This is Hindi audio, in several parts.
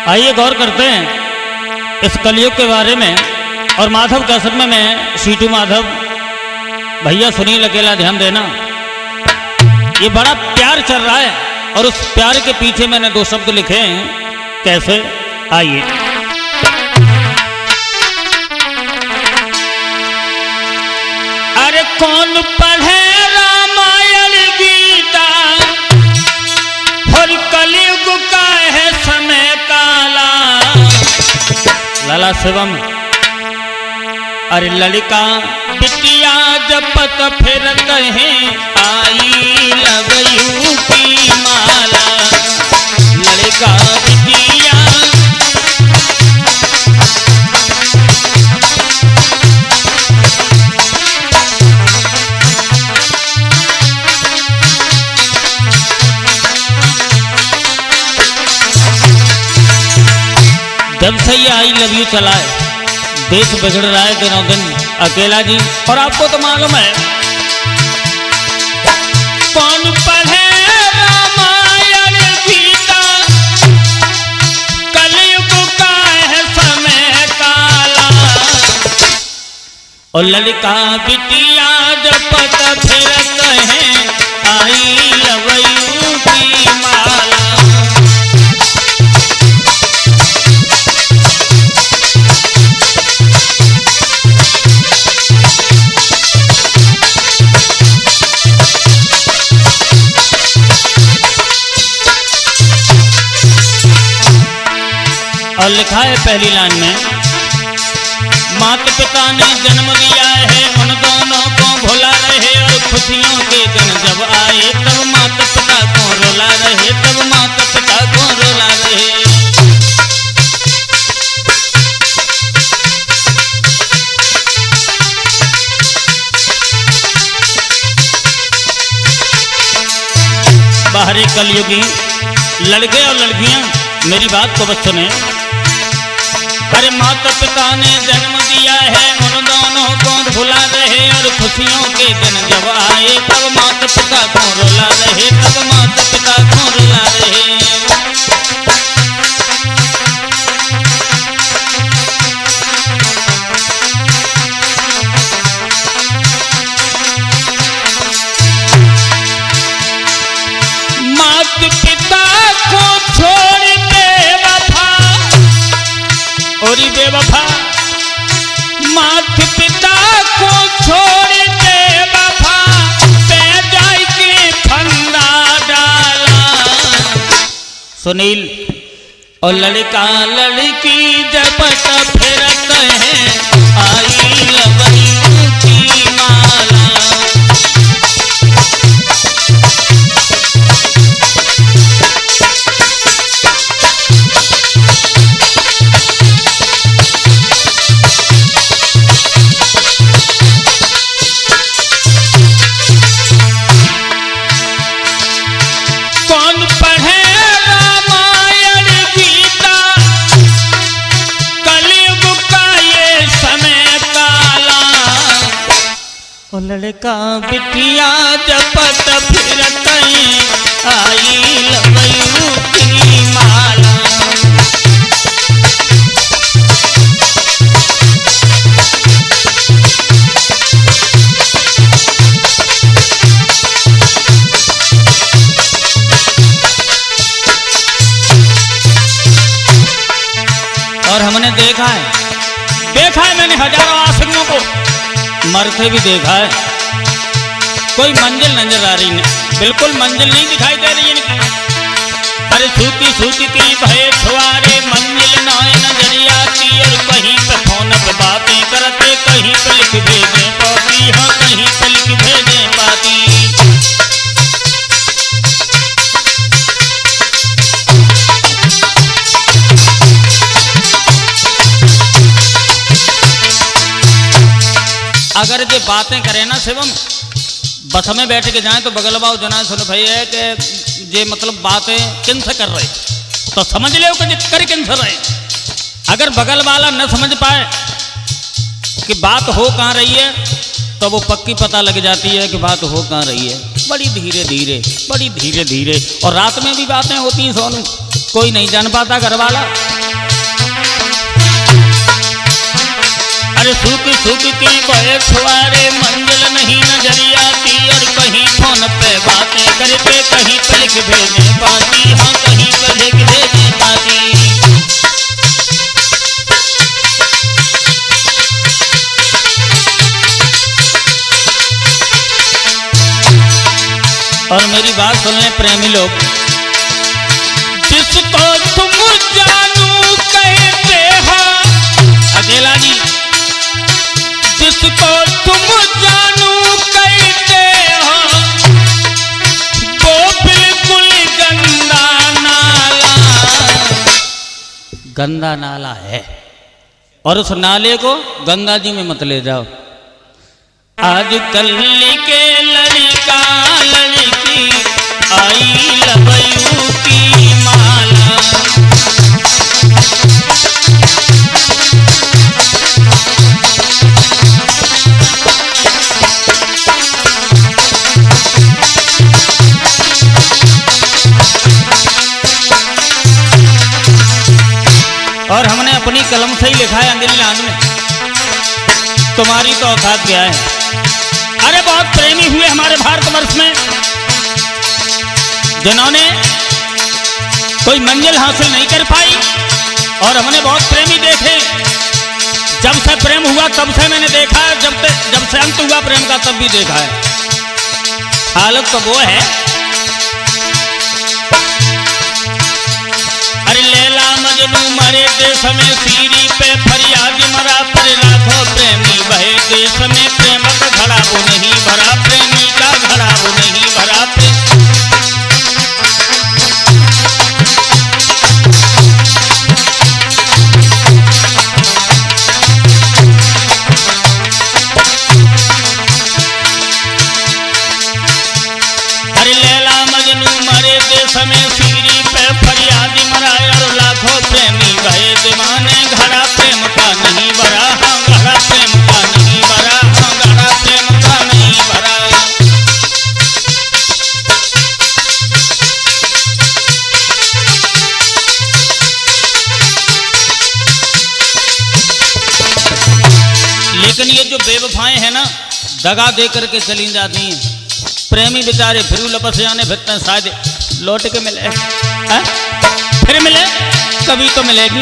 आइए गौर करते हैं इस कलयुग के बारे में। और माधव कैसेट में मैं सीटू माधव, भैया सुनील अकेला, ध्यान देना। ये बड़ा प्यार चल रहा है और उस प्यार के पीछे मैंने दो शब्द लिखे हैं। कैसे? आइए। अरे कौन पढ़े रामायण गीता और कलयुग का है समय काला। लाला शिवम। अरे लड़का बिटिया जपत फिरत है, आई लवयू की माला। लड़का बिटिया जब से ये आई लव यू चला है, देश बिगड़ रहा है दिनों दिन। अकेला जी, और आपको तो मालूम है कौन पढ़े रामायण गीता, कलयुग का है समय काला। और लड़का बिटिया जपत फिरत है, आई लवयू की माला। और लिखा है पहली लाइन में, माता पिता ने जन्म दिया है, उन दोनों को भुला रहे। और खुशियों के दिन जब आए, तब माता पिता को रुला रहे, तब माता पिता को रुला रहे। बाहरी कलयुगी लड़के और लड़कियां मेरी बात को बस सुने। अरे माता पिता ने जन्म दिया है, उन दोनों को भुला रहे। और खुशियों के दिन जब आए, तब माता पिता को रुला रहे, तब माता पिता को रुला रहे। माता पिता को छोड़ बेवफा, और बेवफा माता पिता को छोड़ बेवफा, बेजाय के फंदा डाला। सुनील। और लड़का लड़की जपत फिरत है, आई लवयू की माला। लड़का बिटिया जपत फिरत है, आई लवयू की माला। और हमने देखा है मैंने हजारों आशिकों को मरते भी देखा है। कोई मंजिल नजर आ रही नहीं, बिल्कुल मंजिल नहीं दिखाई दे रही है। अरे सूती सूती की भय छुआरे, मंजिल नाय नजरिया की। और कहीं पे फोन पे बातें करते, कहीं पे लिख भेजे पाती, हाँ कहीं पे लिख भेजे पाती। अगर ये बातें करें ना शिवम, बस में बैठ के जाएं तो बगल बाव जना सुन भाई है कि ये मतलब बातें किन से कर रहे, तो समझ ले कर किन से रहे। अगर बगल वाला न समझ पाए कि बात हो कहाँ रही है, तो वो पक्की पता लग जाती है कि बात हो कहाँ रही है। बड़ी धीरे धीरे, बड़ी धीरे धीरे। और रात में भी बातें होती हैं सोनू, कोई नहीं जान पाता घर वाला। अरे सूख सूख के बहे छुआरे मंजिल नहीं नजर आती, और कहीं फोन पे बातें करके कहीं पे लिख भेजने पाती, हाँ कहीं पे लिख भेजने पाती। और मेरी बात सुन ले प्रेमी लोग, जिसको तुम जानू कहते हो, अकेला जी, जिसको तुम जानू कहते हो वो बिल्कुल गंदा नाला है, और उस नाले को गंगा जी में मत ले जाओ। आजकल के लड़का लड़की आई लव यू की माला, और हमने अपनी कलम से ही लिखा है अंजलि लाल में, तुम्हारी तो औकात क्या है। अरे बहुत प्रेमी हुए हमारे भारतवर्ष में जिन्होंने कोई मंजिल हासिल नहीं कर पाई, और हमने बहुत प्रेमी देखे। जब से प्रेम हुआ तब से मैंने देखा है, जब से अंत हुआ प्रेम का तब भी देखा है। हालत तो वो है, अरे लैला मजनू मरे देश में, सीरी पे फरियाद मरा पर लाखों प्रेमी बहे देश में, प्रेम का घड़ा वो नहीं भरा, प्रेमी का घड़ा वो नहीं भरा। अरे लैला मजनू मरे देश में, सीरी पे फरियाद मरा, और लाखों प्रेमी बहे दीवाने, घड़ा प्रेम का नहीं भरा, हाँ घड़ा प्रेम का नहीं भरा, हाँ घड़ा प्रेम का नहीं भरा। लेकिन ये जो बेवफाएं हैं ना, दगा दे करके चली जाती हैं। प्रेमी बेचारे फिर लपस जाने फिरते हैं, शायद लौट के मिले है? फिर मिले, कभी तो मिलेगी।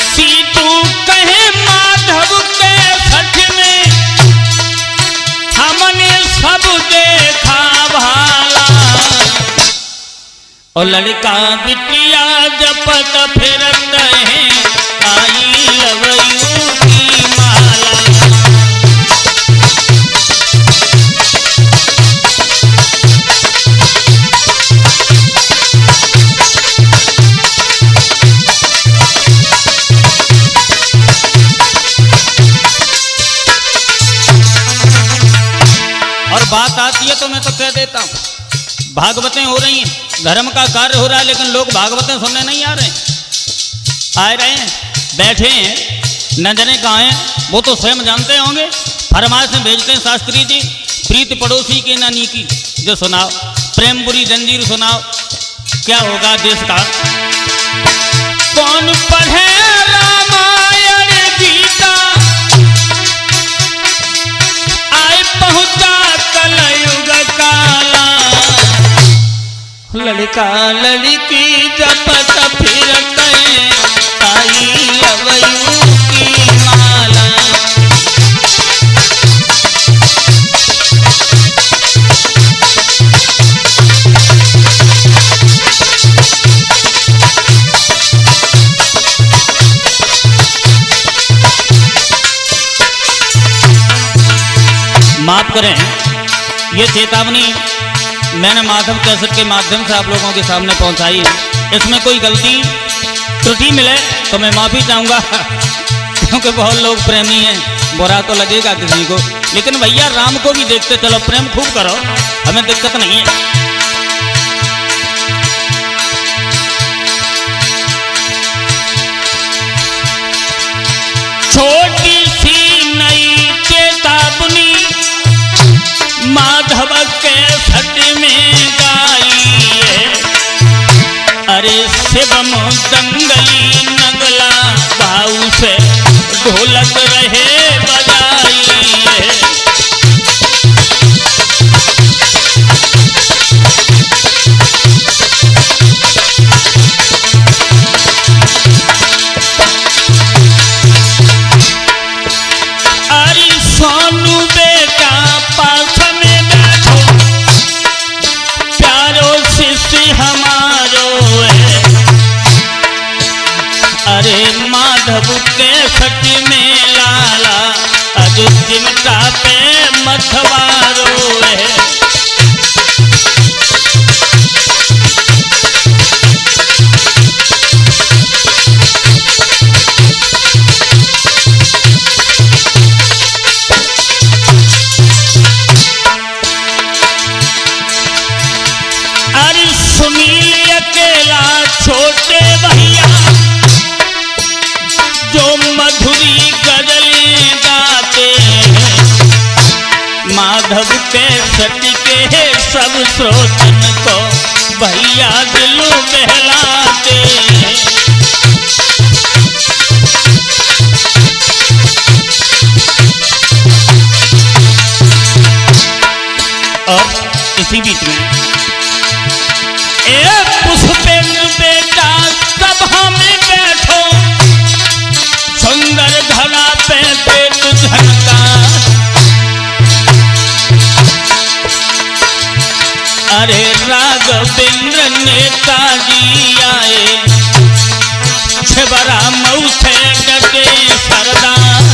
सीतू कहे माधव के सच में, हमने सब देखा भाला, और लड़का बिटिया जपत फिरत है, आई लव यू की माला। और बात आती है तो मैं तो कह देता हूं, भागवतें हो रही हैं, धर्म का कार्य हो रहा है, लेकिन लोग भागवतें सुनने नहीं आ रहे हैं। आ रहे हैं, बैठे हैं, न जाने कहाँ हैं, वो तो स्वयं जानते होंगे। फरमाइश में भेजते हैं शास्त्री जी, प्रीत पड़ोसी के नानी की, जो सुनाओ प्रेम बुरी जंजीर सुनाओ, क्या होगा देश का। कौन पढ़े रामायण गीता, आए पहुंचा कलयुग काला, लड़का लड़की जपत फिरते, आई लव यू की माला। माफ करें, ये चेतावनी मैंने माधव कैसेट के माध्यम से आप लोगों के सामने पहुंचाई है। इसमें कोई गलती त्रुटि मिले तो मैं माफ़ी चाहूँगा, क्योंकि बहुत लोग प्रेमी हैं, बुरा तो लगेगा किसी को। लेकिन भैया राम को भी देखते चलो, प्रेम खूब करो, हमें दिक्कत नहीं है। छोटी सी नई चेतावनी माधव के अरे शिवम दंगली नगला भाऊ से ढोलक रहे बजाई। अरे सोनू बेटा पास में बैठो, प्यारो शिष्य हमारो है। अरे माधव के सट में लाला अज चिमटा पे मथवारो है। अरे सुनील अकेला छोटे भैया जो मधुरी गजलें गाते हैं, माधव के सती के सब श्रोतन को भैया दिलों बहलाते हैं। और इसी बीच में पुष्पेंद्र बेटा सभा में बैठो, सुंदर धरा पे पेट झटका। अरे राघवेंद्र नेताजी आए, छबरा मऊ से डटे सरदार।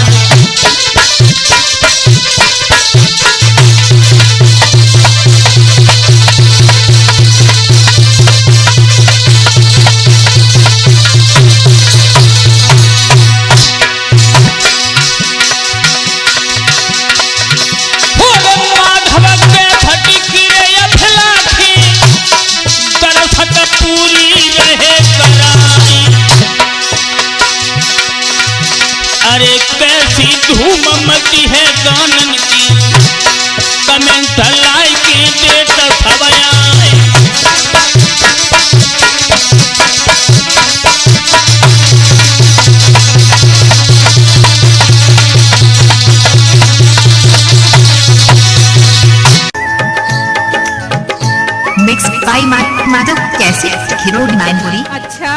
अरे कैसी धूम मची है गानन की, कमेंट लाइक देत खबयाए। Mix by Madhav cassette, hero Mainpuri. अच्छा